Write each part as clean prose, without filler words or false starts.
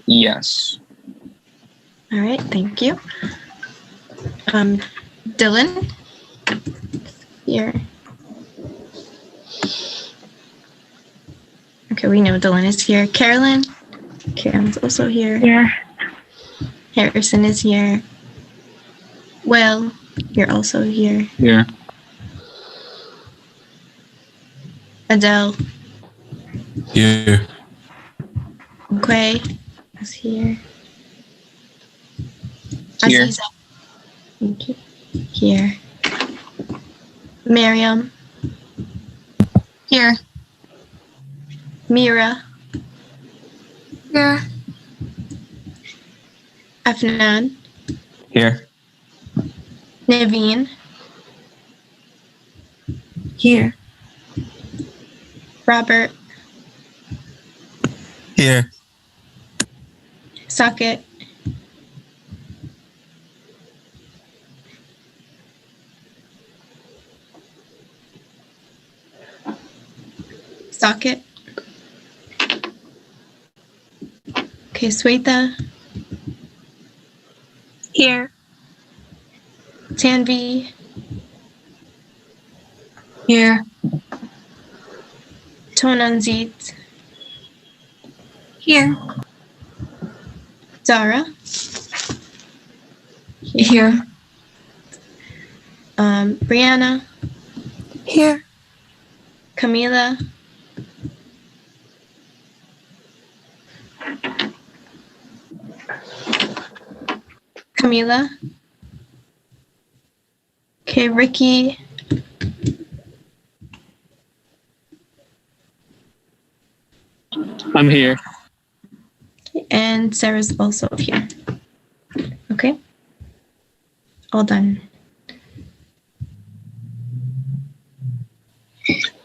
Yes. All right, thank you. Dylan? Here. Okay, we know Dylan is here. Carolyn? Carolyn's also here. Here. Harrison is here. Will, you're also here. Here. Adele? Here. Akwei is here. Here. Aziza. Thank you. Here. Mariam. Here. Mira. Here. Afnan. Here. Naveen. Here. Robert. Here. Socket. Socket. Okay, Sweta. Here. Tanvi. Here. Tonanzit. Here. Zahra. Here. Brianna. Here. Camila. Camila. Okay, Ricky. I'm here. And Sarah's also here. Okay. All done.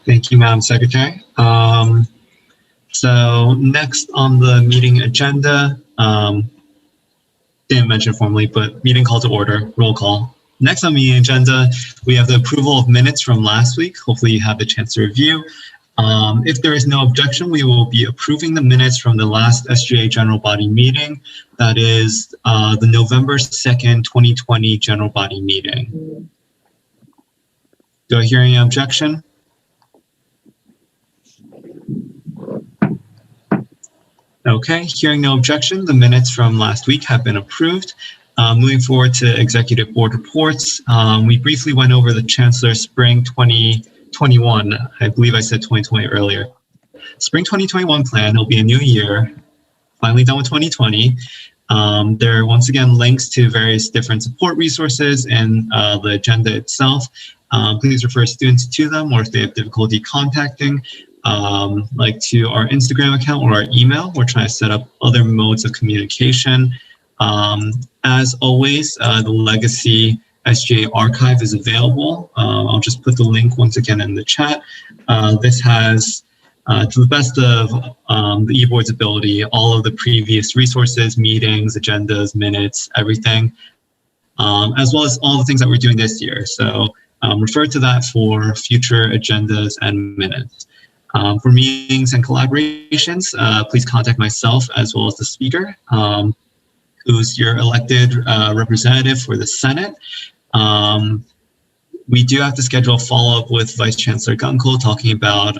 Thank you, Madam Secretary. So next on the meeting agenda, didn't mention formally, but meeting call to order, roll call. Next on the meeting agenda, we have the approval of minutes from last week. Hopefully you had the chance to review. If there is no objection, we will be approving the minutes from the last SGA general body meeting. That is the November 2nd, 2020 general body meeting. Do I hear any objection? Okay, hearing no objection, the minutes from last week have been approved. Moving forward to executive board reports, we briefly went over the Chancellor's Spring 2021. I believe I said 2020 earlier. Spring 2021 plan, it'll be a new year, finally done with 2020. There are once again links to various different support resources and the agenda itself. Please refer students to them, or if they have difficulty contacting, like to our Instagram account or our email. We're trying to set up other modes of communication. As always, the Legacy SGA archive is available. I'll just put the link once again in the chat. This has, to the best of the eBoard's ability, all of the previous resources, meetings, agendas, minutes, everything, as well as all the things that we're doing this year. So refer to that for future agendas and minutes. For meetings and collaborations, please contact myself as well as the speaker, who's your elected representative for the Senate. We do have to schedule a follow-up with Vice Chancellor Gunkel talking about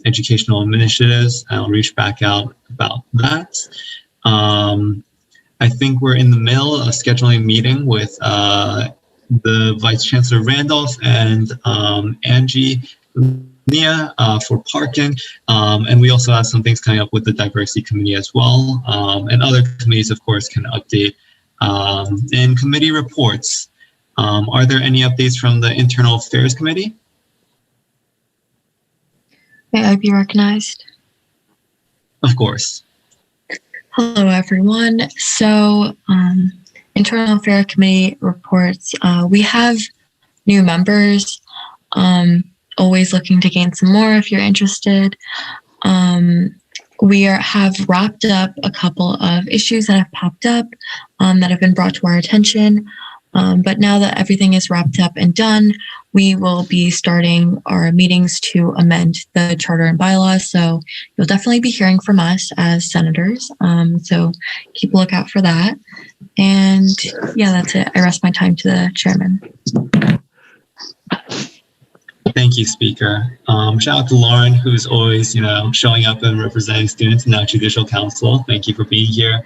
educational initiatives. I'll reach back out about that. I think we're in the middle of scheduling a meeting with the Vice Chancellor Randolph and Angie Nia for parking, and we also have some things coming up with the diversity committee as well, and other committees of course can update in committee reports. Are there any updates from the Internal Affairs Committee? May I be recognized? Of course. Hello, everyone. So, Internal Affairs Committee reports. We have new members. Always looking to gain some more if you're interested. We have wrapped up a couple of issues that have popped up that have been brought to our attention. But now that everything is wrapped up and done, we will be starting our meetings to amend the charter and bylaws. So you'll definitely be hearing from us as senators. So keep a lookout for that. And yeah, that's it. I rest my time to the chairman. Thank you, Speaker. Shout out to Lauren, who's always, showing up and representing students in our Judicial Council. Thank you for being here.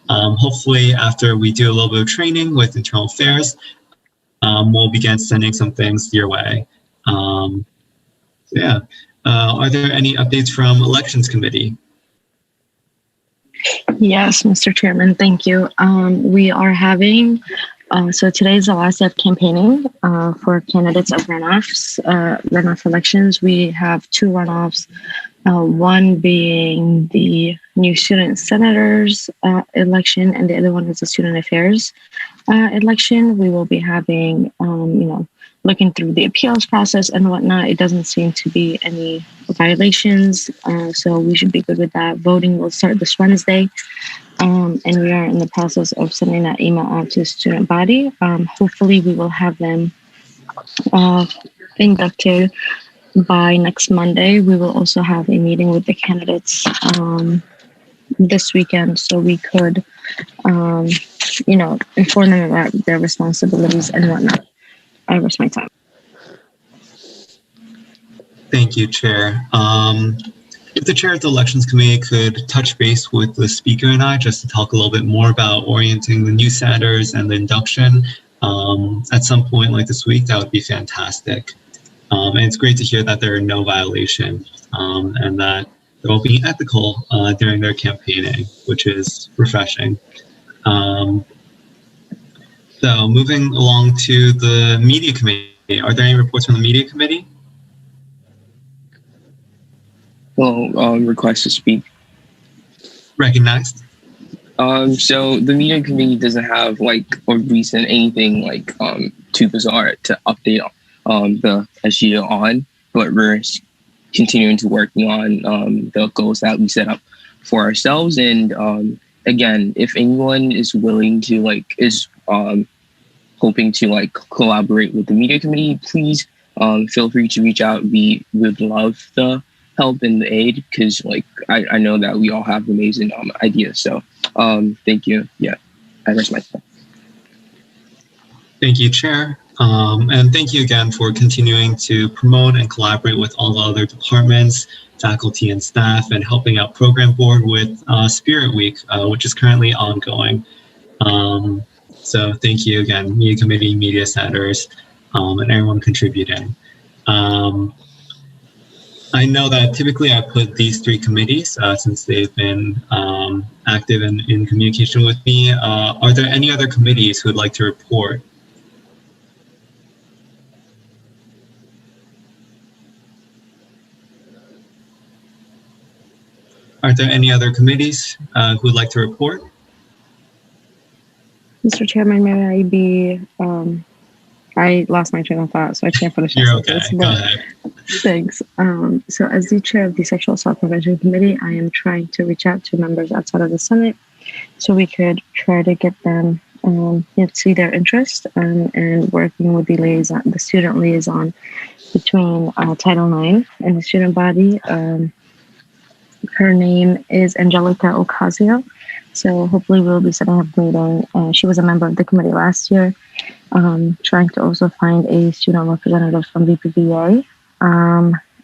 Hopefully, after we do a little bit of training with Internal Affairs, we'll begin sending some things your way. Are there any updates from Elections Committee? Yes, Mr. Chairman, thank you. We are having, so today is the last day of campaigning for candidates of runoff elections. We have 2 runoffs, one being the new student senators election, and the other one is the student affairs election. We will be having, looking through the appeals process and whatnot. It doesn't seem to be any violations, so we should be good with that. Voting will start this Wednesday, and we are in the process of sending that email out to the student body. Hopefully we will have them inducted by next Monday. We will also have a meeting with the candidates this weekend, so we could, inform them about their responsibilities and whatnot. I rest my time. Thank you, Chair. If the Chair of the Elections Committee could touch base with the Speaker and I just to talk a little bit more about orienting the new senators and the induction at some point like this week, that would be fantastic. And it's great to hear that there are no violations and that they're all being ethical during their campaigning, which is refreshing. So moving along to the Media Committee, are there any reports from the Media Committee? Well, request to speak. Recognized. So the Media Committee doesn't have or recent anything too bizarre to update the SGA on, but we're continuing to working on the goals that we set up for ourselves. And again, if anyone is willing to hoping to collaborate with the Media Committee, please feel free to reach out. We would love the help and the aid because I know that we all have amazing ideas. So thank you. Yeah, I rest my time. Thank you, Chair. And thank you again for continuing to promote and collaborate with all the other departments, faculty and staff, and helping out Program Board with Spirit Week, which is currently ongoing. So thank you again, Media Committee, Media Senators, and everyone contributing. I know that typically I put these 3 committees since they've been active in communication with me. Are there any other committees who would like to report? Are there any other committees who would like to report? Mr. Chairman, may I be, I lost my train of thought, so I can't finish. You're okay, go ahead. Thanks. So as the chair of the Sexual Assault Prevention Committee, I am trying to reach out to members outside of the Senate so we could try to get them see their interest and working with the student liaison between Title IX and the student body. Her name is Angelica Ocasio. So hopefully we'll be setting up a meeting. She was a member of the committee last year, trying to also find a student representative from VPVA.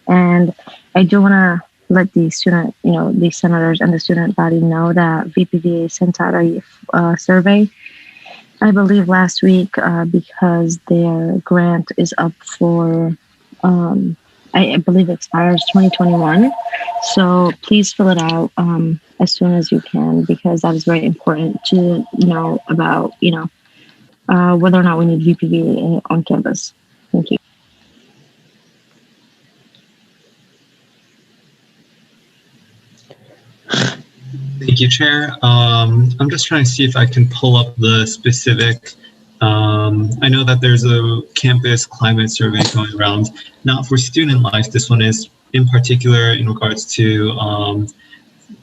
And I do want to let the student, the senators and the student body know that VPVA sent out a survey, I believe last week, because their grant is up for, I believe it expires 2021. So please fill it out as soon as you can, because that is very important to know about, whether or not we need VPVA on campus. Thank you. Thank you, Chair. I'm just trying to see if I can pull up the specific. I know that there's a campus climate survey going around, not for student life. This one is in particular in regards to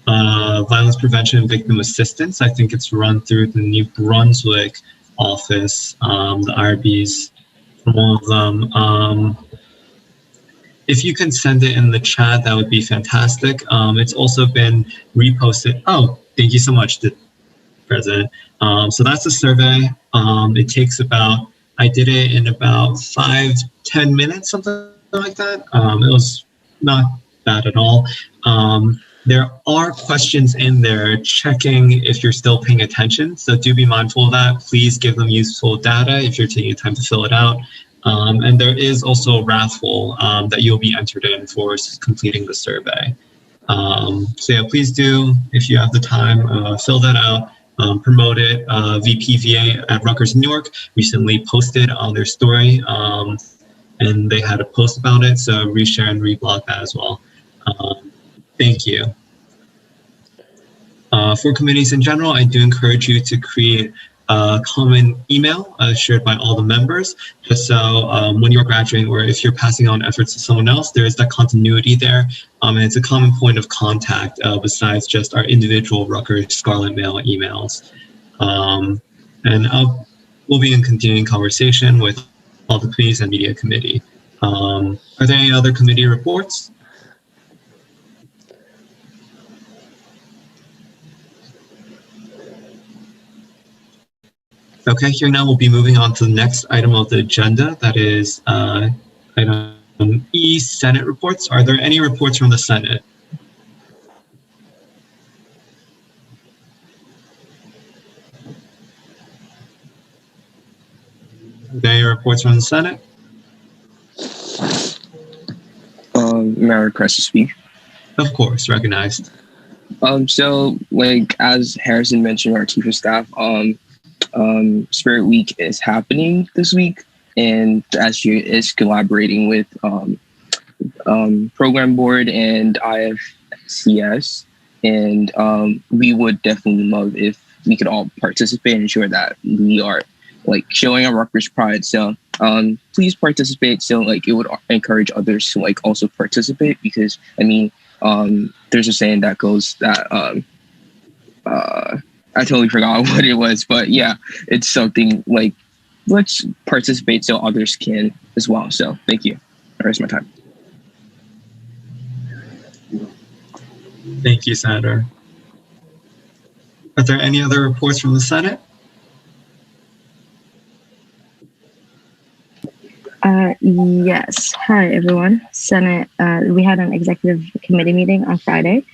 violence prevention and victim assistance. I think it's run through the New Brunswick office, the IRBs from all of them. If you can send it in the chat, that would be fantastic. It's also been reposted. Oh, thank you so much, President. So that's a survey. It takes about, I did it in about 5-10 minutes, something like that. It was not bad at all. There are questions in there checking if you're still paying attention. So do be mindful of that. Please give them useful data if you're taking time to fill it out. And there is also a raffle that you'll be entered in for completing the survey. So yeah, please do, if you have the time, fill that out, promote it. VPVA at Rutgers Newark recently posted on their story, and they had a post about it, so reshare and reblog that as well. Thank you. For committees in general, I do encourage you to create a common email shared by all the members, just so when you're graduating or if you're passing on efforts to someone else, there is that continuity there. And it's a common point of contact besides just our individual Rutgers Scarlet Mail emails. And we'll be in continuing conversation with all the committees and media committee. Are there any other committee reports? Okay, here now we'll be moving on to the next item of the agenda. That is item E, Senate reports. Are there any reports from the Senate? Are there any reports from the Senate? May I request to speak? Of course, recognized. So like as Harrison mentioned, our chief of staff, Spirit Week is happening this week, and the SGA is collaborating with Program Board and IFCS, and we would definitely love if we could all participate and ensure that we are like showing our Rutgers pride. So please participate. So like it would encourage others to like also participate, because I mean there's a saying that goes that I totally forgot what it was, but yeah, it's something like, let's participate so others can as well. So thank you. The rest of my time. Thank you, Senator. Are there any other reports from the Senate? Yes. Hi, everyone. Senate, we had an executive committee meeting on Friday.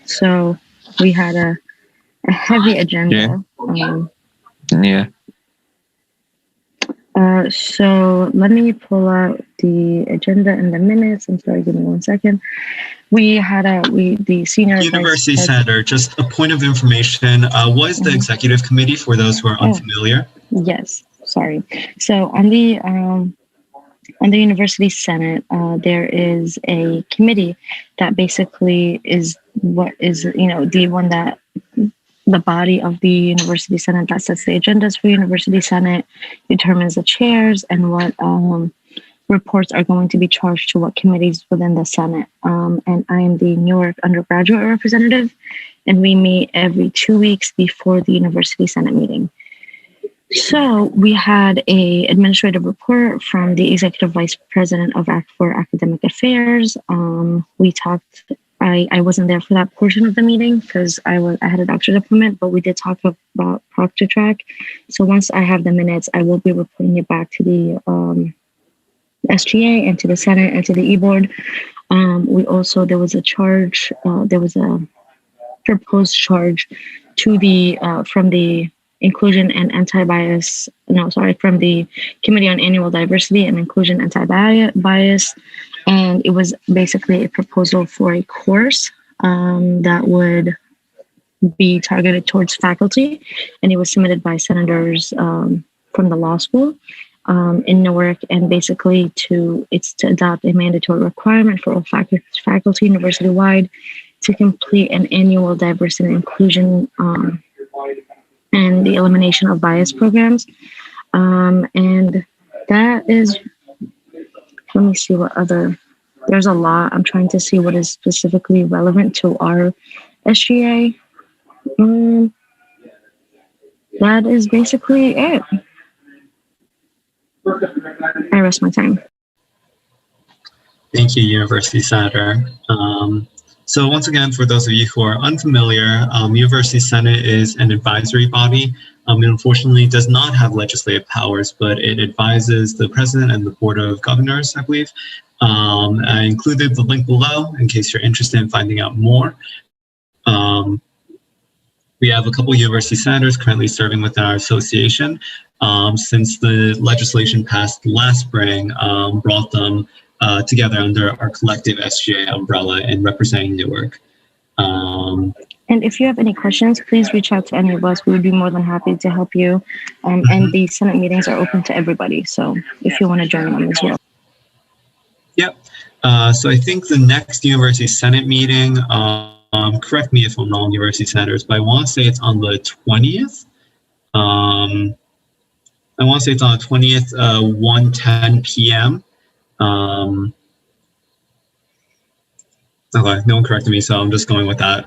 So we had a heavy agenda. So let me pull out the agenda and the minutes. I'm sorry, give me 1 second. We had the senior University Senator, just a point of information. What is the executive committee for those who are unfamiliar? Yes, sorry. So on the University Senate, there is a committee that basically is what is, the one that the body of the University Senate that sets the agendas for University Senate, determines the chairs and what reports are going to be charged to what committees within the Senate. And I am the Newark undergraduate representative, and we meet every 2 weeks before the University Senate meeting. So we had a administrative report from the Executive Vice President of for Academic Affairs. We talked, I wasn't there for that portion of the meeting because I had a doctor's appointment, but we did talk about Proctor Track. So once I have the minutes, I will be reporting it back to the SGA and to the Senate and to the E-Board. There was a charge, there was a proposed charge to the, from the Inclusion and Anti-Bias, from the Committee on Annual Diversity and Inclusion Anti-Bias. And it was basically a proposal for a course that would be targeted towards faculty. And it was submitted by senators from the law school in Newark. And basically it's to adopt a mandatory requirement for all faculty university-wide to complete an annual diversity and inclusion and the elimination of bias programs. And that is, let me see what other, there's a lot. I'm trying to see what is specifically relevant to our SGA. that is basically it. I rest my time. Thank you, University Senator. So once again, for those of you who are unfamiliar, University Senate is an advisory body. It unfortunately does not have legislative powers, but it advises the President and the Board of Governors, I believe. I included the link below in case you're interested in finding out more. We have a couple of university senators currently serving within our association. Since the legislation passed last spring, brought them together under our collective SGA umbrella in representing Newark. And if you have any questions, please reach out to any of us. We would be more than happy to help you. And the Senate meetings are open to everybody. So if you want to join them as well. Yep. So I think the next University Senate meeting, correct me if I'm wrong, University Senators, but I want to say it's on the 20th. I want to say it's on the 20th, 1:10 p.m. Okay, no one corrected me, so I'm just going with that.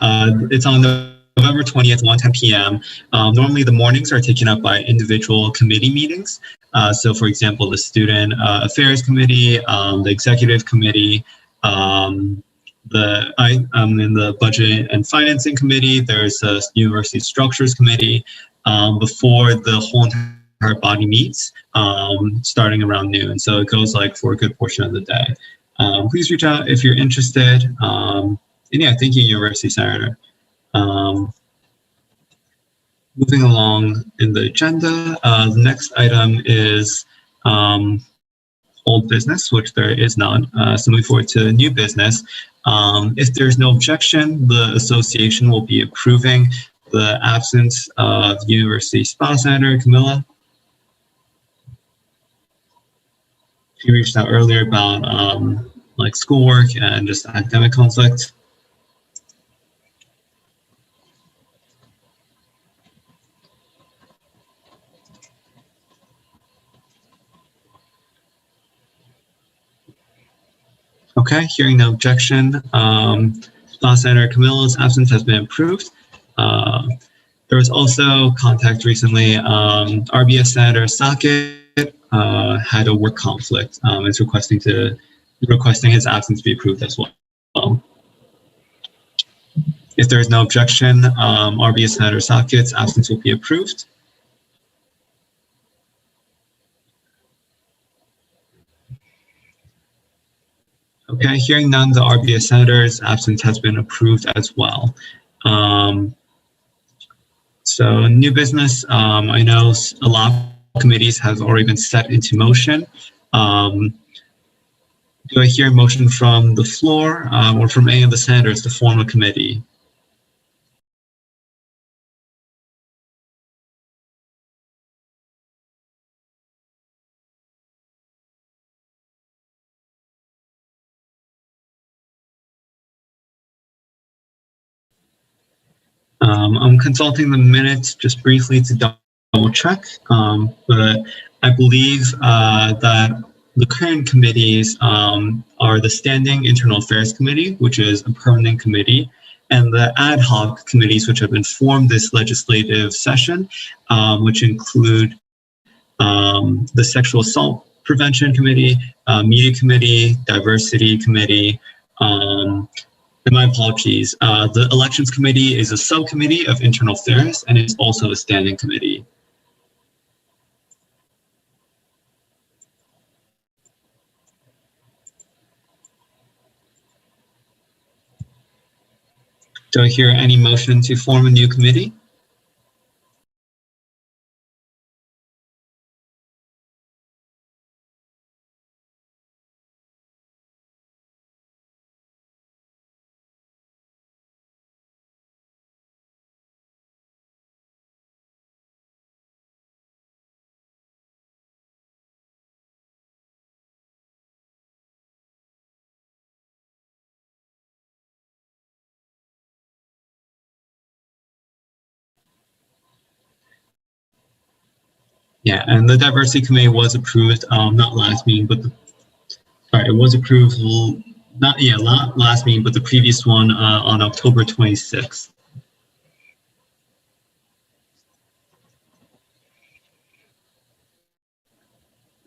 It's on November 20th, 1:10 p.m. Normally the mornings are taken up by individual committee meetings. So for example, the Student Affairs Committee, the Executive Committee, in the Budget and Financing Committee, there's a University Structures Committee, before the whole entire body meets, starting around noon. So it goes like for a good portion of the day. Please reach out if you're interested. And yeah, thank you, University Senator. Moving along in the agenda, the next item is old business, which there is none. So moving forward to new business. If there's no objection, the association will be approving the absence of University Spa Senator Camilla. She reached out earlier about like schoolwork and just academic conflict. Okay, hearing no objection, Spa Senator Camilla's absence has been approved. There was also contact recently. RBS Senator Sackett had a work conflict. Is requesting his absence be approved as well. If there is no objection, RBS Senator Sackett's absence will be approved. Okay, hearing none, the RBS Senator's absence has been approved as well. So new business, I know a lot of committees have already been set into motion. Do I hear a motion from the floor or from any of the senators to form a committee? I'm consulting the minutes just briefly to double check, but I believe that the current committees are the Standing Internal Affairs Committee, which is a permanent committee, and the ad hoc committees, which have been formed this legislative session, which include the Sexual Assault Prevention Committee, Media Committee, Diversity Committee, and my apologies, the Elections Committee is a subcommittee of Internal Affairs and is also a standing committee. Do I hear any motion to form a new committee? Yeah, and the Diversity Committee was approved, not last meeting, but it was approved, not last meeting, but the previous one on October 26th.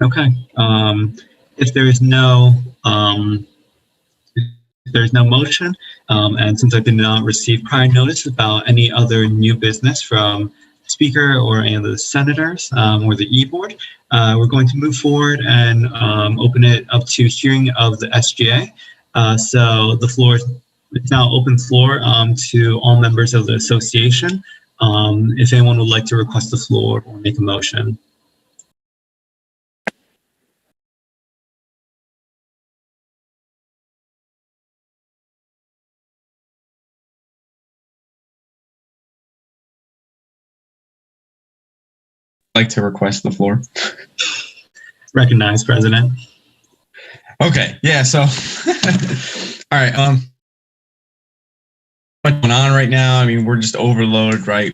Okay. If there is no motion, and since I did not receive prior notice about any other new business from the Speaker or any of the senators or the e-board, we're going to move forward and open it up to hearing of the SGA. So the floor is now open floor to all members of the association. If anyone would like to request the floor or make a motion. Like to request the floor. Recognize, President. Okay, yeah, so, all right, what's going on right now? I mean, we're just overloaded, right?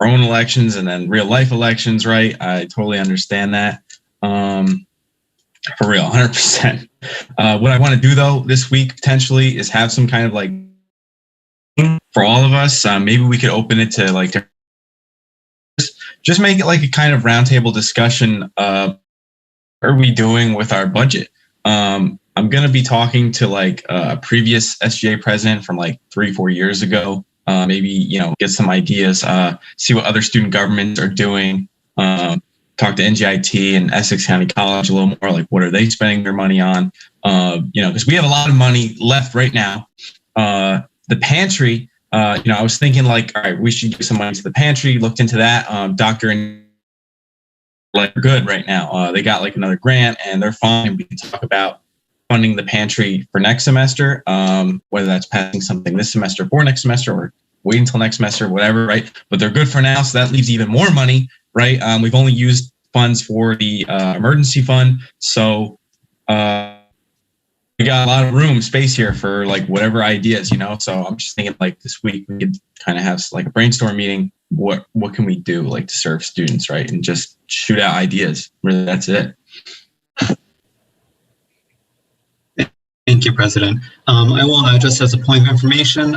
Our own elections and then real life elections, right? I totally understand that. For real, 100%. What I want to do though, this week potentially is have some kind of like, for all of us, maybe we could open it to like, just make it like a kind of roundtable discussion of what are we doing with our budget. I'm going to be talking to like a previous SGA president from like 3-4 years ago. Maybe, you know, get some ideas, see what other student governments are doing, talk to NGIT and Essex County College a little more, like what are they spending their money on? You know, because we have a lot of money left right now. The pantry, you know, I was thinking like, all right, we should give some money to the pantry, looked into that. Doctor and like good right now. They got like another grant and they're fine. We can talk about funding the pantry for next semester, whether that's passing something this semester for next semester or wait until next semester, whatever, right? But they're good for now, so that leaves even more money, right? We've only used funds for the emergency fund, so we got a lot of room, space here for like whatever ideas, you know? So I'm just thinking like this week we could kind of have like a brainstorm meeting. What can we do like to serve students, right? And just shoot out ideas. Really, that's it. Thank you, President. I will just as a point of information.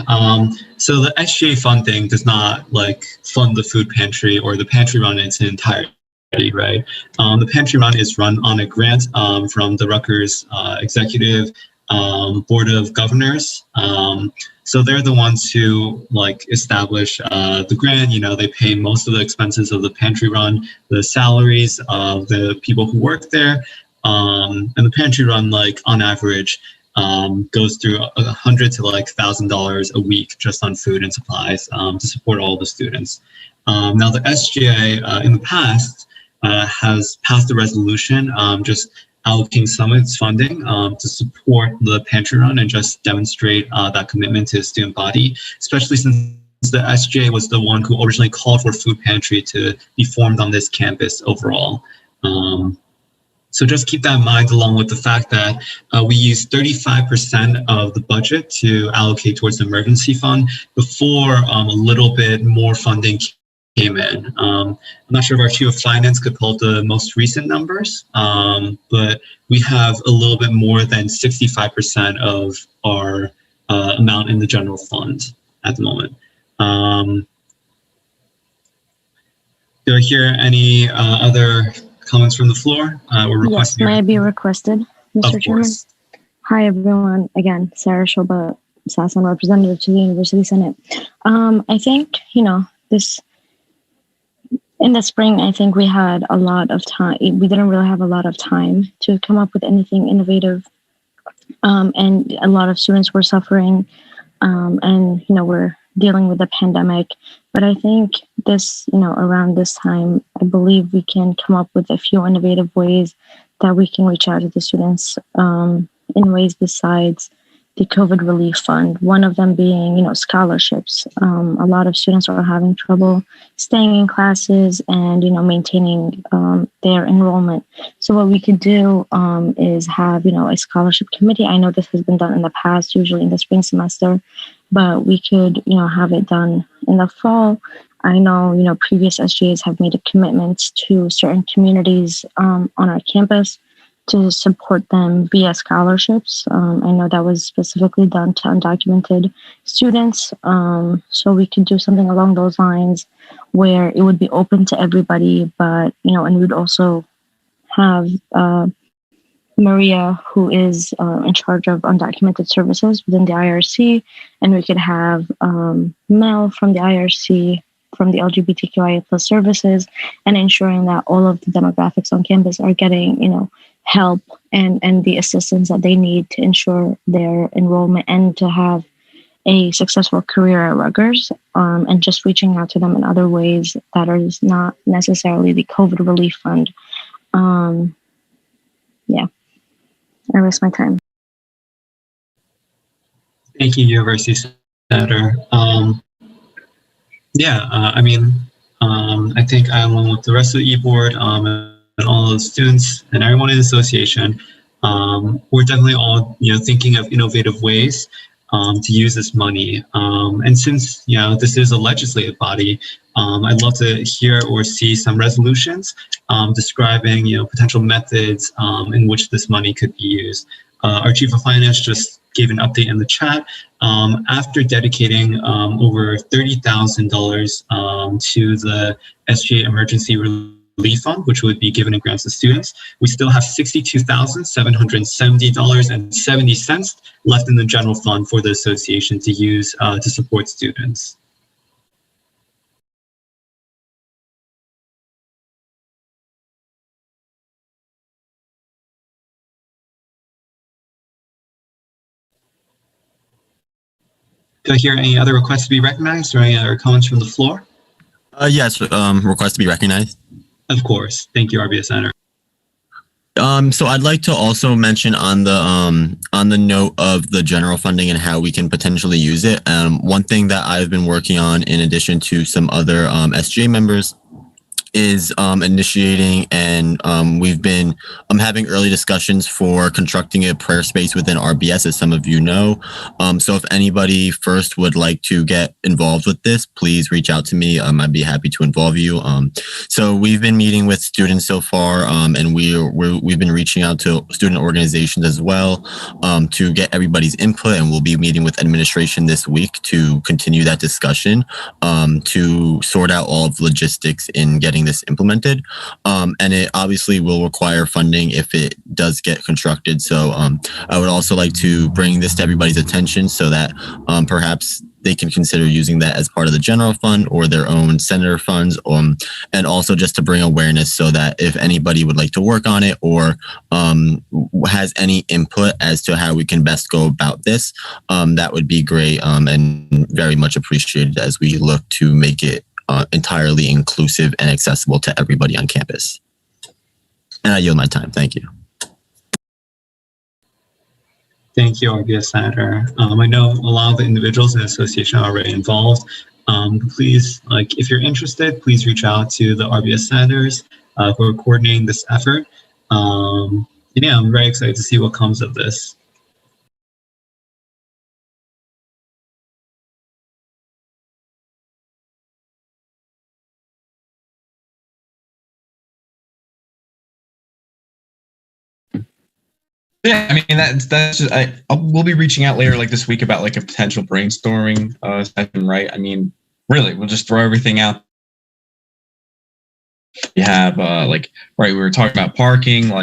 So the SGA funding does not like fund the food pantry or the pantry run in its entirety, right? The pantry run is run on a grant from the Rutgers Executive Board of Governors. So they're the ones who like establish the grant. You know, they pay most of the expenses of the pantry run, the salaries of the people who work there, and the pantry run, like on average, goes through $100 to like $1,000 a week just on food and supplies to support all the students. Now the SGA in the past has passed a resolution just allocating some of its funding to support the pantry run and just demonstrate that commitment to the student body, especially since the SGA was the one who originally called for food pantry to be formed on this campus overall. So just keep that in mind, along with the fact that we use 35% of the budget to allocate towards the emergency fund before a little bit more funding came in. I'm not sure if our Chief of Finance could pull up the most recent numbers, but we have a little bit more than 65% of our amount in the general fund at the moment. Do I hear any other comments from the floor? Yes, may I be requested, Mr. Chairman? Hi, everyone. Again, Sarah Shoba Sasson, representative to the University Senate. I think, you know, in the spring, I think we had a lot of time. We didn't really have a lot of time to come up with anything innovative. And a lot of students were suffering. And, you know, we're dealing with the pandemic. But I think this, you know, around this time, I believe we can come up with a few innovative ways that we can reach out to the students in ways besides the COVID relief fund. One of them being, you know, scholarships. A lot of students are having trouble staying in classes and, you know, maintaining their enrollment. So what we could do is have, you know, a scholarship committee. I know this has been done in the past, usually in the spring semester, but we could, you know, have it done in the fall. I know, you know, previous SGAs have made commitments to certain communities on our campus to support them via scholarships. I know that was specifically done to undocumented students. So we could do something along those lines where it would be open to everybody, but, you know, and we'd also have Maria, who is in charge of undocumented services within the IRC, and we could have Mel from the IRC, from the LGBTQIA plus services, and ensuring that all of the demographics on campus are getting, help and the assistance that they need to ensure their enrollment and to have a successful career at Rutgers, and just reaching out to them in other ways that is not necessarily the COVID relief fund. Yeah, I rest my time. Thank you, University Senator. I think I, along with the rest of the e-board and all the students and everyone in the association, we're definitely all thinking of innovative ways to use this money. And since this is a legislative body, I'd love to hear or see some resolutions describing potential methods in which this money could be used. Our Chief of Finance just gave an update in the chat. After dedicating over $30,000 to the SGA Emergency Relief Fund, which would be given in grants to students, we still have $62,770.70 left in the general fund for the association to use to support students. Do I hear any other requests to be recognized or any other comments from the floor? Yes, request to be recognized. Of course. Thank you, RBS Senator. So I'd like to also mention on the note of the general funding and how we can potentially use it. One thing that I've been working on, in addition to some other SGA members, is initiating and we've been having early discussions for constructing a prayer space within RBS, as some of you know. So if anybody first would like to get involved with this, please reach out to me. I'd be happy to involve you. So we've been meeting with students so far, and we've been reaching out to student organizations as well to get everybody's input, and we'll be meeting with administration this week to continue that discussion to sort out all of the logistics in getting this implemented, and it obviously will require funding if it does get constructed. So I would also like to bring this to everybody's attention so that perhaps they can consider using that as part of the general fund or their own senator funds, and also just to bring awareness so that if anybody would like to work on it or has any input as to how we can best go about this, that would be great and very much appreciated as we look to make it entirely inclusive and accessible to everybody on campus. And I yield my time. Thank you. Thank you, RBS Senator. I know a lot of the individuals in the association are already involved. Please, if you're interested, please reach out to the RBS Senators who are coordinating this effort. And yeah, I'm very excited to see what comes of this. Yeah, I mean that's just, we'll be reaching out later, this week, about a potential brainstorming session, right? I mean, really, we'll just throw everything out. You have right, we were talking about parking.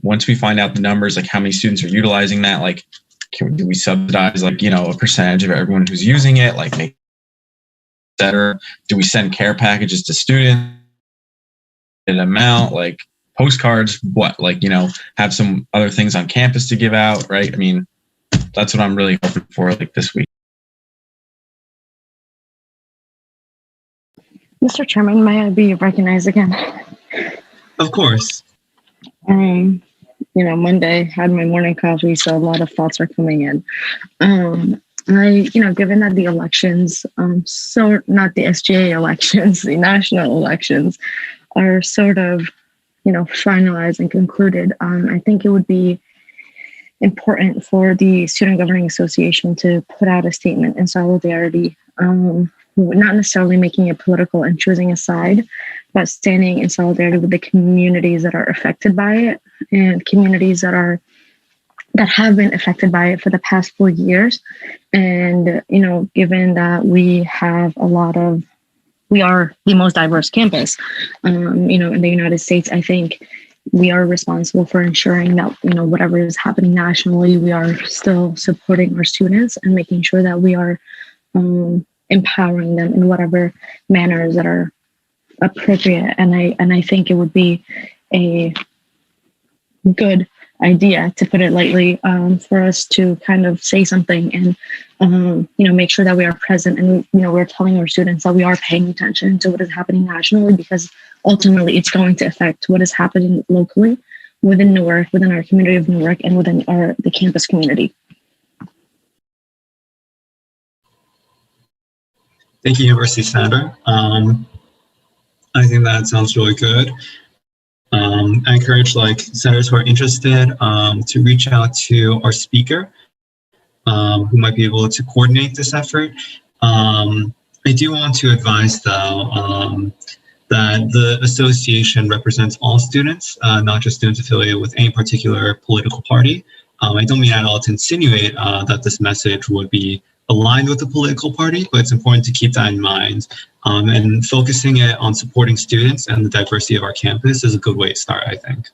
Once we find out the numbers, how many students are utilizing that, do we subsidize a percentage of everyone who's using it, make it better? Do we send care packages to students? An amount, postcards, have some other things on campus to give out, right? I mean, that's what I'm really hoping for this week. Mr. Chairman, may I be recognized again? Of course. Monday had my morning coffee, so a lot of thoughts are coming in. Given that the elections, so not the SGA elections, the national elections are sort of finalized and concluded, I think it would be important for the Student Governing Association to put out a statement in solidarity, not necessarily making it political and choosing a side, but standing in solidarity with the communities that are affected by it and communities that have been affected by it for the past 4 years. And, given that we are the most diverse campus, in the United States, I think we are responsible for ensuring that, whatever is happening nationally, we are still supporting our students and making sure that we are empowering them in whatever manners that are appropriate. And I think it would be a good idea, to put it lightly, for us to kind of say something and make sure that we are present, and we're telling our students that we are paying attention to what is happening nationally, because ultimately it's going to affect what is happening locally within Newark, within our community of Newark, and within the campus community. Thank you, University Senator. I think that sounds really good. I encourage senators who are interested to reach out to our speaker, who might be able to coordinate this effort. I do want to advise, though, that the association represents all students, not just students affiliated with any particular political party. I don't mean at all to insinuate that this message would be aligned with the political party, but it's important to keep that in mind. And focusing it on supporting students and the diversity of our campus is a good way to start, I think.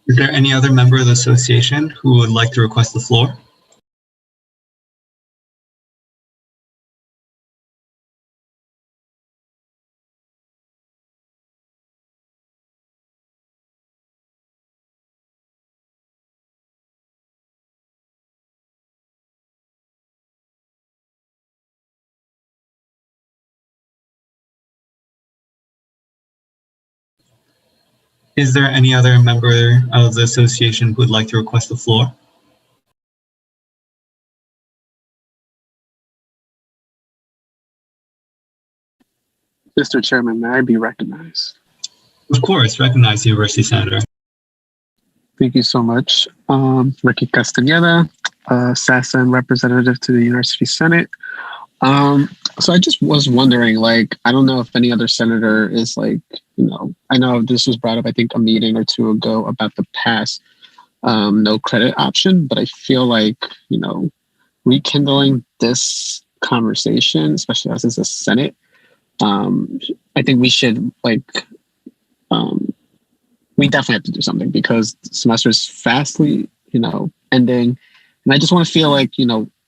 Is there any other member of the association who would like to request the floor? Is there any other member of the association who would like to request the floor? Mr. Chairman, may I be recognized? Of course, recognize the University Senator. Thank you so much. Ricky Castañeda, SASN representative to the University Senate. So I just was wondering, I don't know if any other senator is I know this was brought up, I think, a meeting or two ago about the past no credit option, but I feel rekindling this conversation, especially as a Senate, I think we should we definitely have to do something, because the semester is fastly, ending. And I just want to feel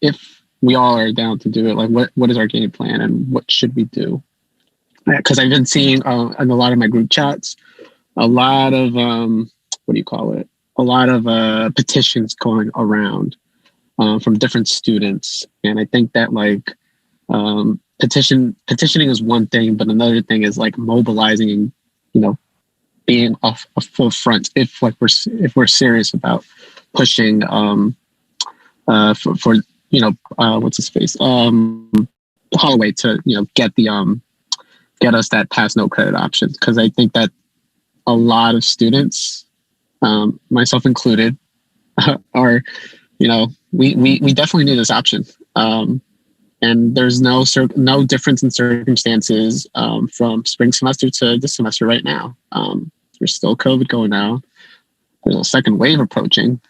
if we all are down to do it, what is our game plan and what should we do? Because I've been seeing in a lot of my group chats, a lot of a lot of petitions going around from different students, and I think that petitioning is one thing, but another thing is mobilizing and being a full front if we're serious about pushing for what's his face Holloway to get us that pass no credit option, because I think that a lot of students, myself included, are we definitely need this option, and there's no difference in circumstances from spring semester to this semester right now. There's still COVID going on. There's a second wave approaching,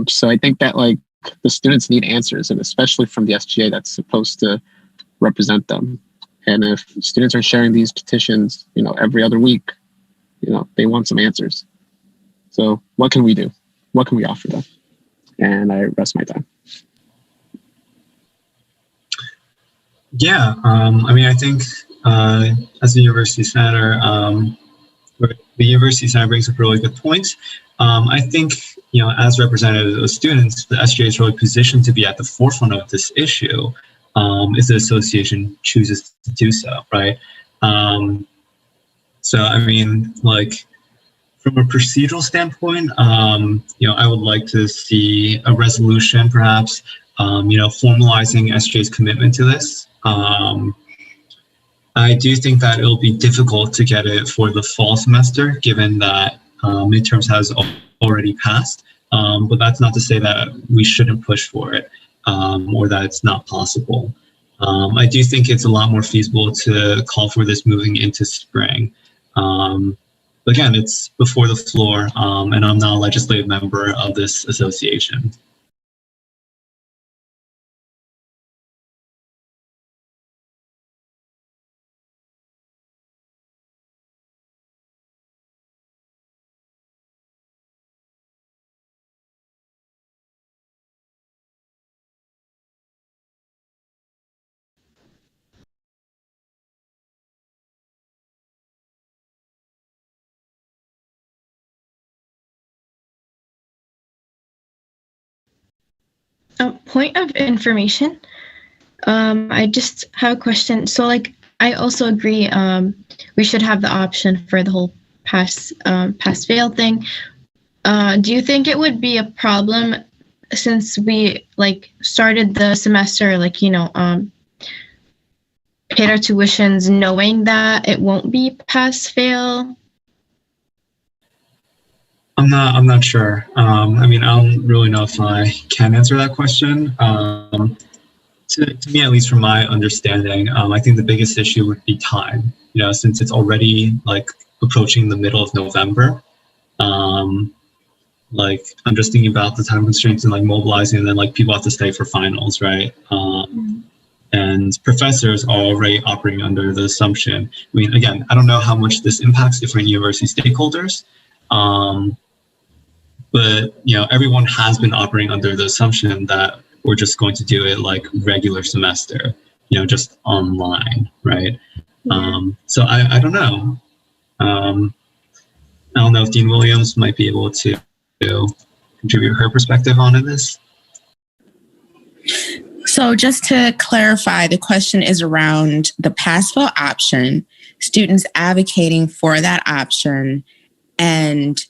so I think that the students need answers, and especially from the SGA that's supposed to represent them. And if students are sharing these petitions, every other week, they want some answers. So what can we do? What can we offer them? And I rest my time. Yeah, I think as the University Senator, the University Senator brings up really good points. I think, as representatives of students, the SGA is really positioned to be at the forefront of this issue if the association chooses to do so, right? So, from a procedural standpoint, I would like to see a resolution, perhaps, formalizing SGA's commitment to this. I do think that it'll be difficult to get it for the fall semester, given that midterms has already passed. But that's not to say that we shouldn't push for it or that it's not possible. I do think it's a lot more feasible to call for this moving into spring. again, it's before the floor, and I'm not a legislative member of this association. Point of information. I just have a question. So, like, I also agree. We should have the option for the whole pass fail thing. Do you think it would be a problem since we like started the semester, like, you know, paid our tuitions knowing that it won't be pass fail? I'm not sure. I mean, I don't really know if I can answer that question. To me, at least from my understanding, I think the biggest issue would be time. You know, since it's already like approaching the middle of November, like I'm just thinking about the time constraints and like mobilizing, and then like people have to stay for finals, right? And professors are already operating under the assumption. I mean, again, I don't know how much this impacts different university stakeholders. But, you know, everyone has been operating under the assumption that we're just going to do it like regular semester, you know, just online, right? So I don't know. I don't know if Dean Williams might be able to contribute her perspective onto this. So just to clarify, the question is around the pass-fail option, students advocating for that option, and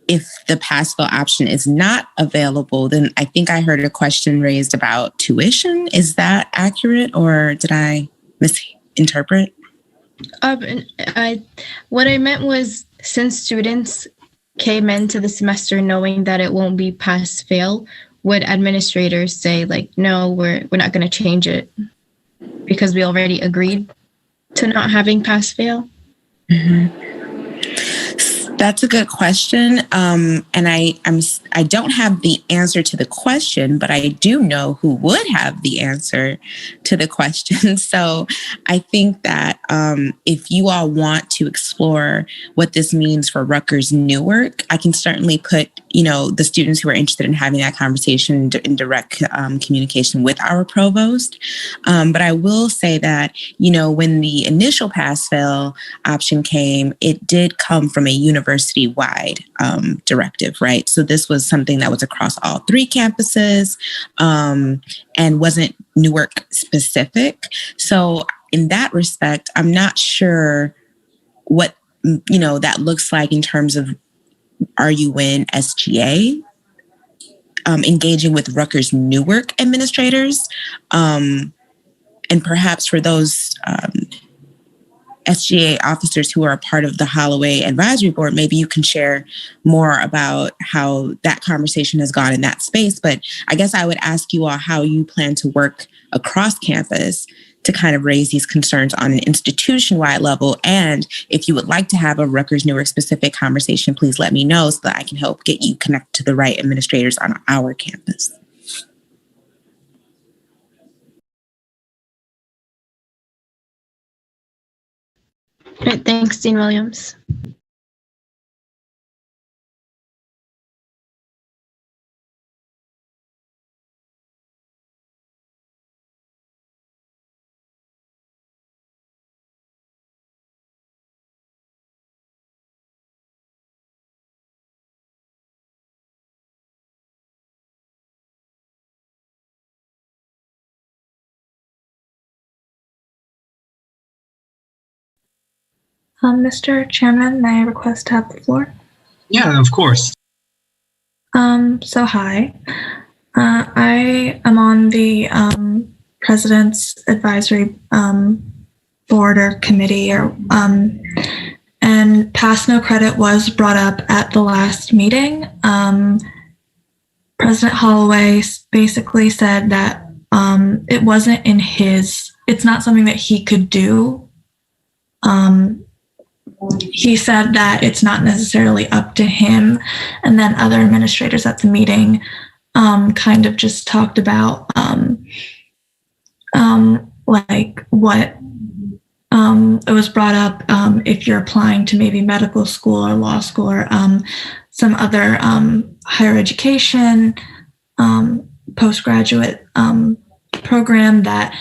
if the pass-fail option is not available, then I think I heard a question raised about tuition. Is that accurate, or did I misinterpret? What I meant was, since students came into the semester knowing that it won't be pass-fail, would administrators say like, no, we're not going to change it because we already agreed to not having pass-fail? Mm-hmm. That's a good question. And I don't have the answer to the question, but I do know who would have the answer to the question. So I think that if you all want to explore what this means for Rutgers Newark, I can certainly put, you know, the students who are interested in having that conversation in direct communication with our provost. But I will say that, you know, when the initial pass-fail option came, it did come from a university-wide directive, right? So this was something that was across all three campuses and wasn't Newark specific. So in that respect, I'm not sure what, you know, that looks like in terms of, are you in SGA engaging with Rutgers Newark administrators? And perhaps for those SGA officers who are a part of the Holloway Advisory Board, maybe you can share more about how that conversation has gone in that space. But I guess I would ask you all how you plan to work across campus to kind of raise these concerns on an institution-wide level. And if you would like to have a Rutgers Newark specific conversation, please let me know so that I can help get you connected to the right administrators on our campus. Great, thanks, Dean Williams. Mr. Chairman, may I request to have the floor? Yeah, of course. So hi. I am on the President's Advisory Board or Committee, and pass no credit was brought up at the last meeting. President Holloway basically said that it wasn't in it's not something that he could do. he said that it's not necessarily up to him. And then other administrators at the meeting kind of just talked about like what it was brought up if you're applying to maybe medical school or law school or some other higher education postgraduate program that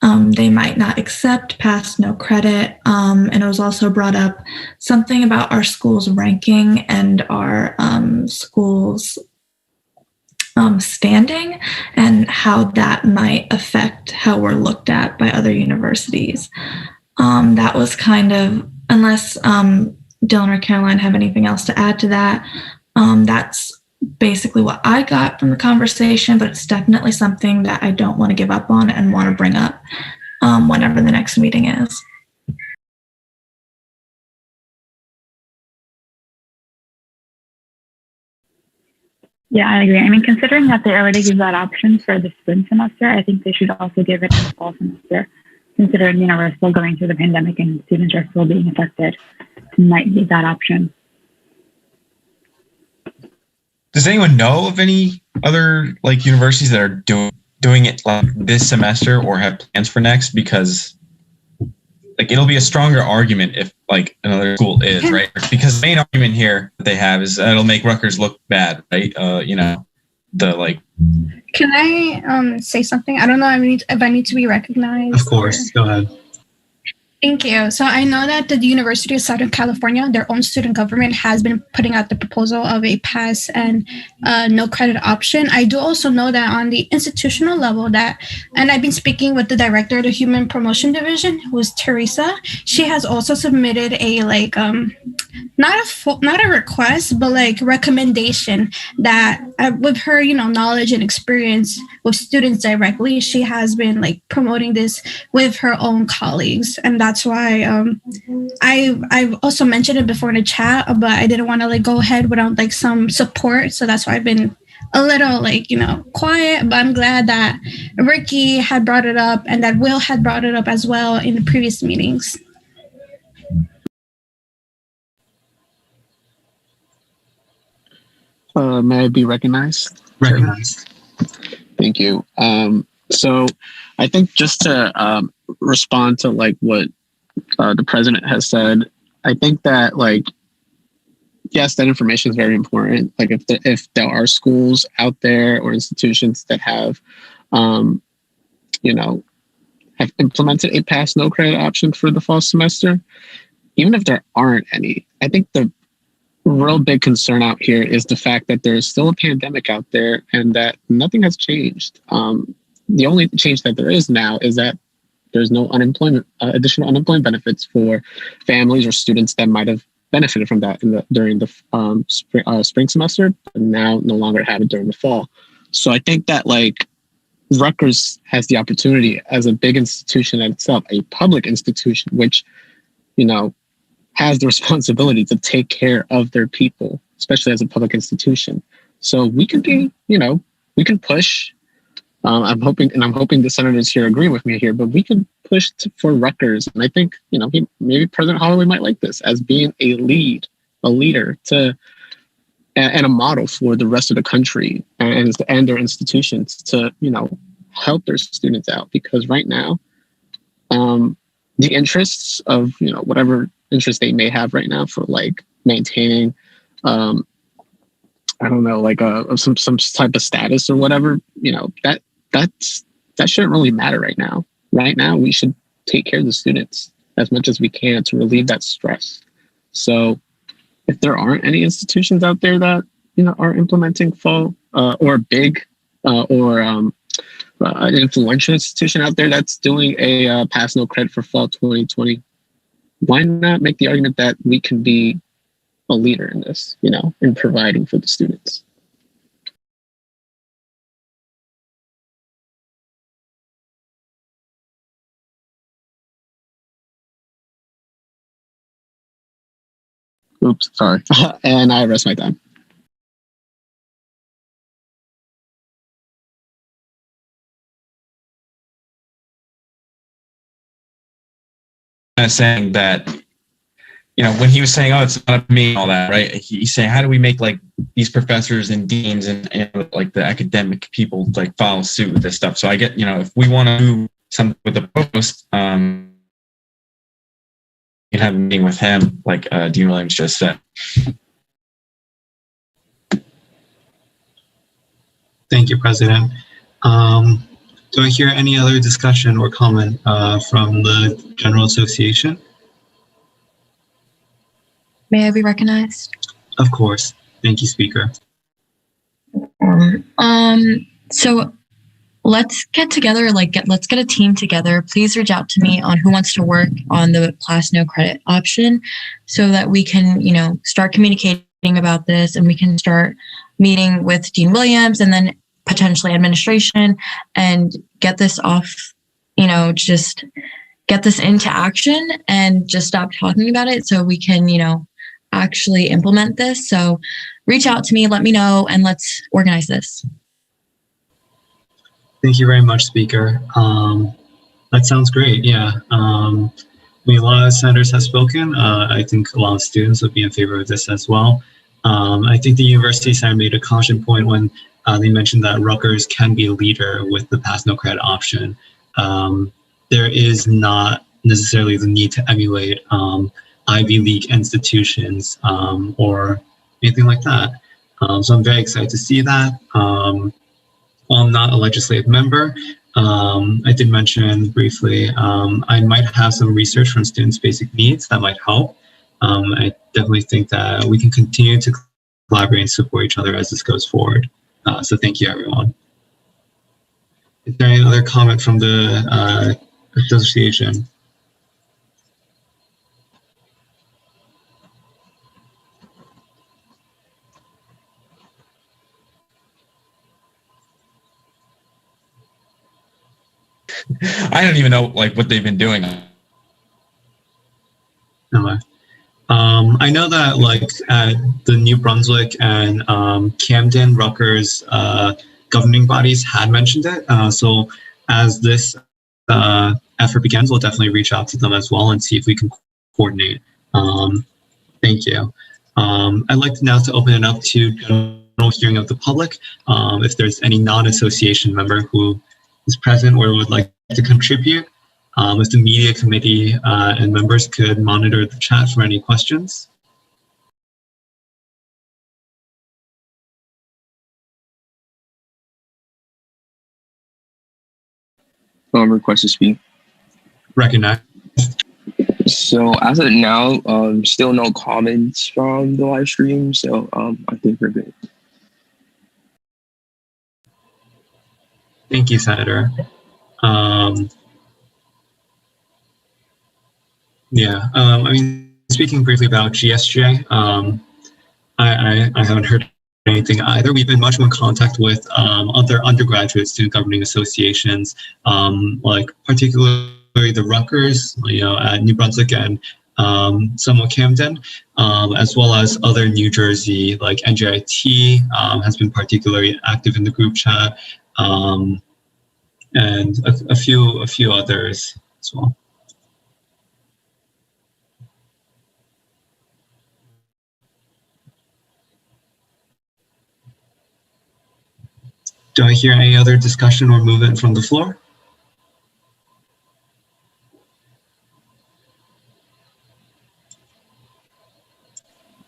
they might not accept past no credit. And it was also brought up something about our school's ranking and our school's standing and how that might affect how we're looked at by other universities. That was kind of, unless Dylan or Caroline have anything else to add to that, that's basically what I got from the conversation, but it's definitely something that I don't want to give up on and want to bring up whenever the next meeting is. Yeah, I agree. I mean, considering that they already give that option for the spring semester, I think they should also give it in the fall semester, considering, you know, we're still going through the pandemic and students are still being affected. It might be that option. Does anyone know of any other like universities that are doing it like this semester or have plans for next? Because like it'll be a stronger argument if like another school is, right? Because the main argument here that they have is that it'll make Rutgers look bad, right? You know, the like. Can I say something? I don't know if I need to be recognized. Of course, go ahead. Thank you. So I know that the University of Southern California, their own student government, has been putting out the proposal of a pass and no credit option. I do also know that on the institutional level and I've been speaking with the director of the Human Promotion Division, who is Teresa. She has also submitted a like not a request, but like recommendation that with her, you know, knowledge and experience with students directly, she has been like promoting this with her own colleagues, and that's why I've also mentioned it before in the chat, but I didn't want to like go ahead without like some support, so that's why I've been a little like, you know, quiet. But I'm glad that Ricky had brought it up and that Will had brought it up as well in the previous meetings. May I be recognized? Recognized. Thank you. So I think just to respond to like what the president has said, I think that like, yes, that information is very important. Like if there are schools out there or institutions that have, you know, have implemented a pass no credit option for the fall semester, even if there aren't any, I think the real big concern out here is the fact that there is still a pandemic out there and that nothing has changed. The only change that there is now is that there's no additional unemployment benefits for families or students that might have benefited from that during the spring semester, but now no longer have it during the fall. So I think that like Rutgers has the opportunity as a big institution in itself, a public institution, which, you know, has the responsibility to take care of their people, especially as a public institution. So we can be, you know, we can push. I'm hoping the senators here agree with me here, but we can push for Rutgers. And I think, you know, maybe President Holloway might like this as being a leader and a model for the rest of the country and their institutions to, you know, help their students out. Because right now, the interests of, you know, whatever interest they may have right now for like maintaining, I don't know, like some type of status or whatever, you know, that shouldn't really matter right now. Right now, we should take care of the students as much as we can to relieve that stress. So if there aren't any institutions out there that, you know, are implementing fall or big or an influential institution out there that's doing a pass no credit for fall 2020, why not make the argument that we can be a leader in this, you know, in providing for the students? Oops, sorry. And I rest my time. Saying that you know, when he was saying, "Oh, it's not up to me," and all that, right? He's saying, "How do we make like these professors and deans and like the academic people like follow suit with this stuff?" So I get, you know, if we want to do something with the post, you can have a meeting with him, like Dean Williams just said. Thank you, President. Do I hear any other discussion or comment from the General Association? May I be recognized? Of course. Thank you, Speaker. So let's get together, let's get a team together. Please reach out to me on who wants to work on the class no credit option so that we can, you know, start communicating about this, and we can start meeting with Dean Williams and then potentially administration and get this off, you know, just get this into action and just stop talking about it so we can, you know, actually implement this. So reach out to me, let me know, and let's organize this. Thank you very much, Speaker. That sounds great. Yeah. I mean, a lot of senators have spoken. I think a lot of students would be in favor of this as well. I think the university center made a caution point when they mentioned that Rutgers can be a leader with the pass no credit option. There is not necessarily the need to emulate Ivy League institutions or anything like that. So I'm very excited to see that. While I'm not a legislative member, I did mention briefly, I might have some research from students' basic needs that might help. I definitely think that we can continue to collaborate and support each other as this goes forward. So thank you, everyone. Is there any other comment from the association? I don't even know like what they've been doing. No. I know that like at the New Brunswick and Camden, Rutgers governing bodies had mentioned it. So as this effort begins, we'll definitely reach out to them as well and see if we can coordinate. Thank you. I'd like to now to open it up to general hearing of the public. If there's any non-association member who is present or would like to contribute, if the media committee and members could monitor the chat for any questions. Request to speak. Recognize. So as of now, still no comments from the live stream. So I think we're good. Thank you, Senator. I mean, speaking briefly about GSJ, I haven't heard anything either. We've been much more in contact with other undergraduate student governing associations, like particularly the Rutgers, you know, at New Brunswick and somewhat Camden, as well as other New Jersey, like NJIT has been particularly active in the group chat, and a few others as well. Do I hear any other discussion or movement from the floor?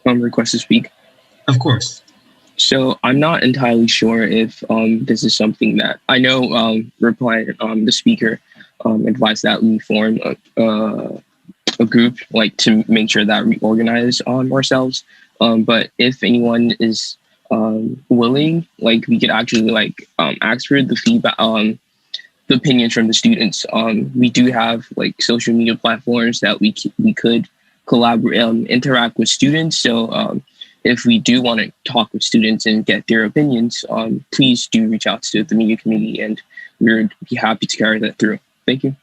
Request to speak. Of course. So I'm not entirely sure if this is something that I know. The speaker advised that we form a group like to make sure that we organize ourselves. But if anyone is willing, like we could actually like ask for the feedback, the opinions from the students. We do have like social media platforms that we could collaborate, interact with students. So if we do want to talk with students and get their opinions, please do reach out to the media committee, and we'd be happy to carry that through. Thank you.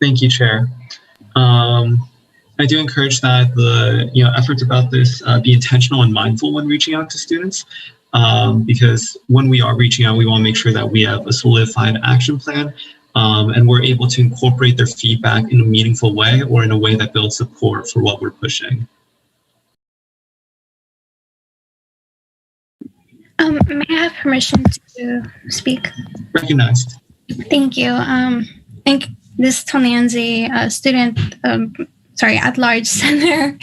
Thank you, Chair. I do encourage that the efforts about this be intentional and mindful when reaching out to students, because when we are reaching out, we want to make sure that we have a solidified action plan and we're able to incorporate their feedback in a meaningful way or in a way that builds support for what we're pushing. May I have permission to speak? Recognized. Thank you. I think this Tonanzi student, at-large center.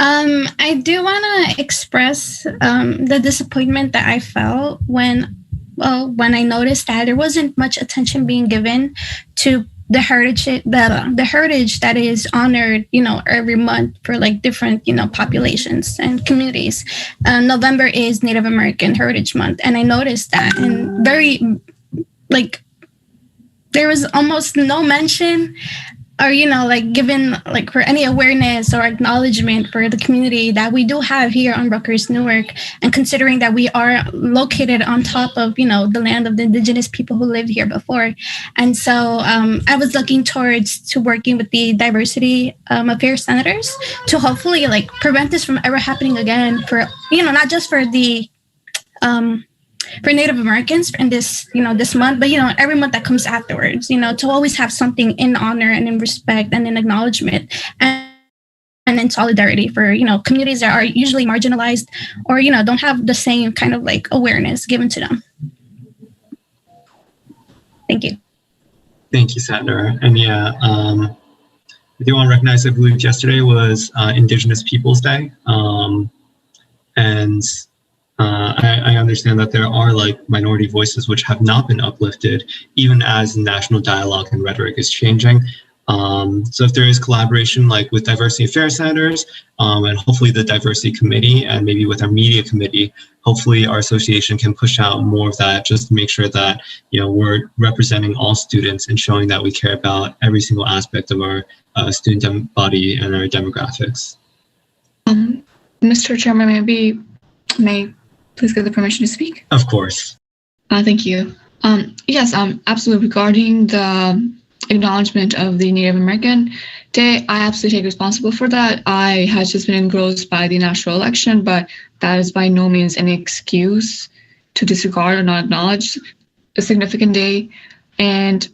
I do want to express the disappointment that I felt when I noticed that there wasn't much attention being given to the heritage that is honored, every month for like different, populations and communities. November is Native American Heritage Month, and I noticed that, and there was almost no mention or, given for any awareness or acknowledgement for the community that we do have here on Rutgers Newark. And considering that we are located on top of, the land of the indigenous people who lived here before. And so I was looking towards to working with the diversity affairs senators to hopefully prevent this from ever happening again for, not just for the, for Native Americans in this, this month, but, every month that comes afterwards, to always have something in honor and in respect and in acknowledgement and in solidarity for, communities that are usually marginalized or, don't have the same kind of awareness given to them. Thank you. Thank you, Senator. And yeah, I do want to recognize, I believe yesterday was Indigenous Peoples Day. I understand that there are minority voices which have not been uplifted, even as national dialogue and rhetoric is changing. So if there is collaboration with diversity affairs senators and hopefully the diversity committee and maybe with our media committee, hopefully our association can push out more of that just to make sure that, we're representing all students and showing that we care about every single aspect of our student body and our demographics. Mr. Chairman, may please get the permission to speak? Of course. Thank you. Yes, absolutely. Regarding the acknowledgement of the Native American Day, I absolutely take responsibility for that. I had just been engrossed by the national election, but that is by no means any excuse to disregard or not acknowledge a significant day. And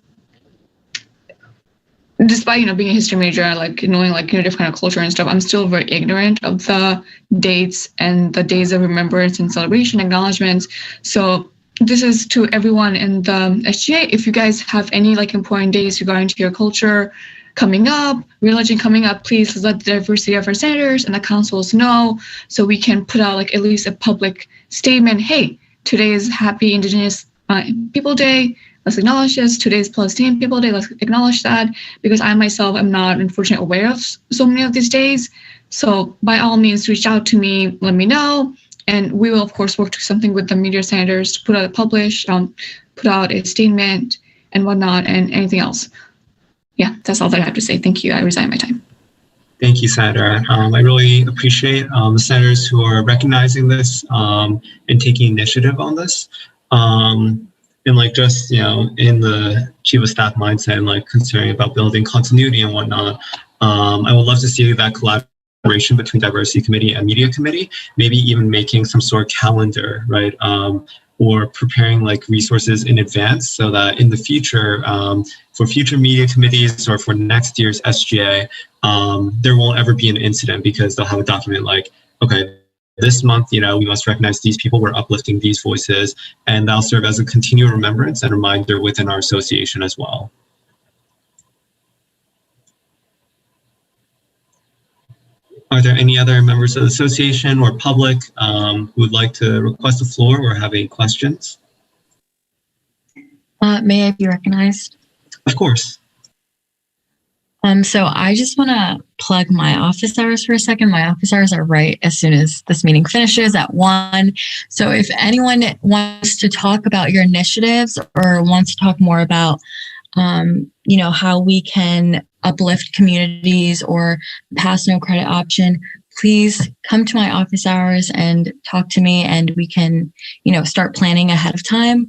despite being a history major, knowing different kind of culture and stuff, I'm still very ignorant of the dates and the days of remembrance and celebration acknowledgements. So this is to everyone in the SGA. If you guys have any important days regarding to your culture coming up, religion coming up, please let the diversity of our senators and the councils know so we can put out at least a public statement. Hey, today is Happy Indigenous People Day. Let's acknowledge this. Today's Palestinian People Day. Let's acknowledge that, because I myself am not unfortunately aware of so many of these days. So by all means, reach out to me, let me know, and we will of course work to something with the media senators to put out a statement and whatnot, and anything else. Yeah, that's all that I have to say. Thank you. I resign my time. Thank you, Senator. I really appreciate the senators who are recognizing this and taking initiative on this. And just, in the chief of staff mindset and considering about building continuity and whatnot, I would love to see that collaboration between diversity committee and media committee, maybe even making some sort of calendar, right? Or preparing resources in advance so that in the future, for future media committees or for next year's SGA, there won't ever be an incident because they'll have a document okay, this month, we must recognize these people, we're uplifting these voices, and that'll serve as a continual remembrance and reminder within our association as well. Are there any other members of the association or public who would like to request the floor or have any questions? May I be recognized? Of course. So I just want to plug my office hours for a second. My office hours are right as soon as this meeting finishes at 1. So if anyone wants to talk about your initiatives or wants to talk more about, how we can uplift communities or pass no credit option, please come to my office hours and talk to me, and we can, start planning ahead of time.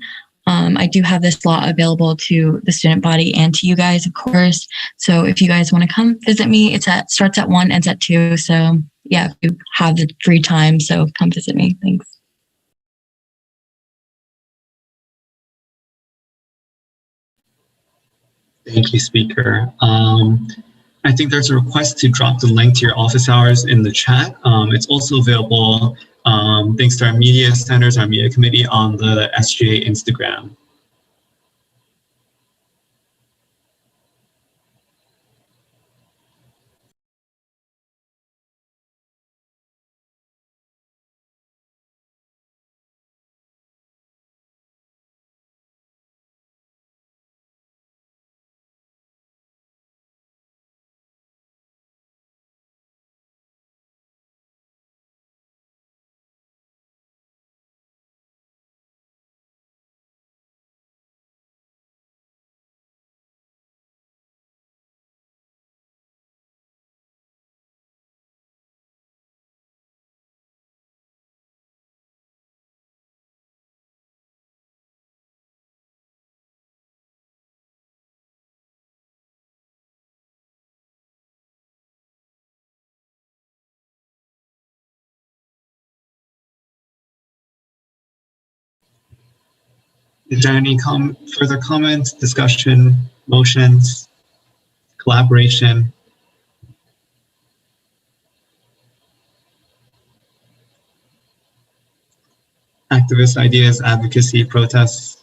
I do have this slot available to the student body and to you guys, of course. So if you guys want to come visit me, starts at 1, ends at 2. So yeah, if you have the free time, so come visit me. Thanks. Thank you, speaker. I think there's a request to drop the link to your office hours in the chat. It's also available thanks to our media centers, our media committee on the SGA Instagram. Is there any further comments, discussion, motions, collaboration? Activist ideas, advocacy, protests?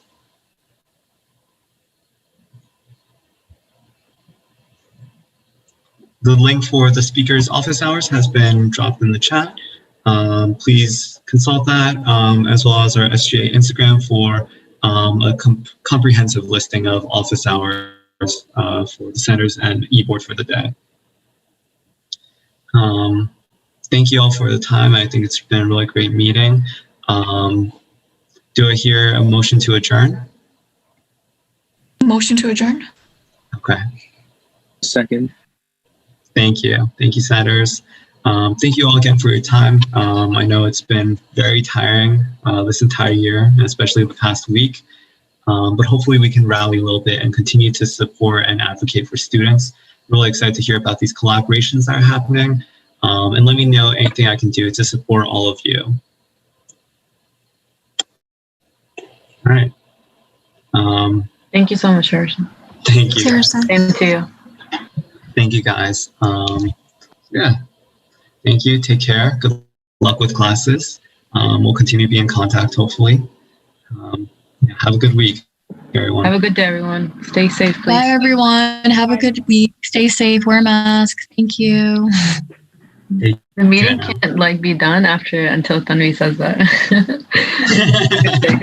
The link for the speaker's office hours has been dropped in the chat. Please consult that, as well as our SGA Instagram for a comprehensive listing of office hours for the centers and e-board for the day. Thank you all for the time. I think it's been a really great meeting. Do I hear a motion to adjourn? Motion to adjourn. Okay. Second. Thank you. Thank you, senators. Thank you all again for your time. I know it's been very tiring this entire year, especially the past week, but hopefully we can rally a little bit and continue to support and advocate for students. Really excited to hear about these collaborations that are happening, and let me know anything I can do to support all of you. All right. Thank you so much, Harrison. Thank you. Guys. Same to you. Thank you, guys. Yeah. Thank you. Take care. Good luck with classes. We'll continue to be in contact, hopefully. Have a good week, everyone. Have a good day, everyone. Stay safe, please. Bye, everyone. Have a good week. Stay safe. Wear masks. Thank you. The meeting can't be done until Tanvi says that.